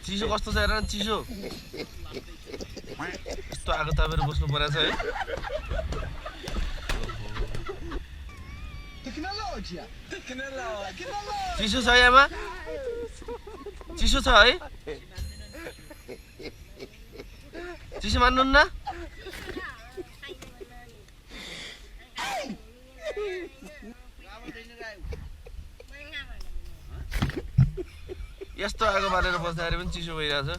चिसो कस्तो छ हेर न चिसो यस्तो आगो तापेर बस्नु परेछ है चिसो छ आमा चिसो छ है चिसो मान्नुहुन्न यस्तो आगो बालेर बस्दाखेरि पनि चिसो भइरहेछ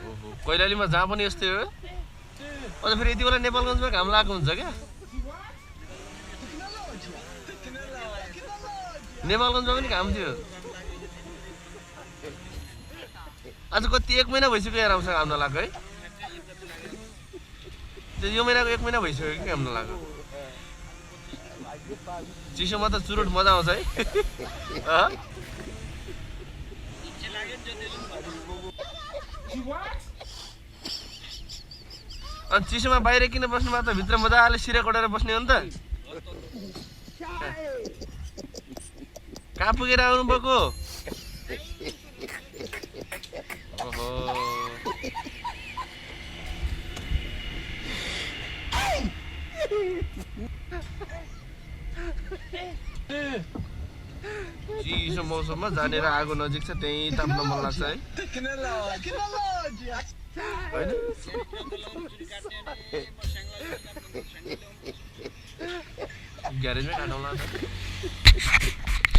ओहो कैलालीमा जहाँ पनि यस्तै हो अझ फेरि यति बेला नेपालगञ्जमा घाम लागेको हुन्छ क्या नेपालगञ्जमा पनि घाम थियो आज कति 1 महिना भइसक्यो यहाँ राम्रोसँग घाम नलाग्यो है यो महिनाको 1 महिना भइसक्यो कि घाम नलाग्यो चिसोमा त चुरोट मजा आउँछ है अनि चिसोमा बाहिर किन बस्नु भएको त भित्र मजाले सिरा कोडेर बस्ने हो नि त कहाँ पुगेर आउनु भएको ओहो चिसो मौसममा जानेर आगो नजिक छ त्यही ताप्न मन लाग्छ है हैन ग्यारेजमै काटौँला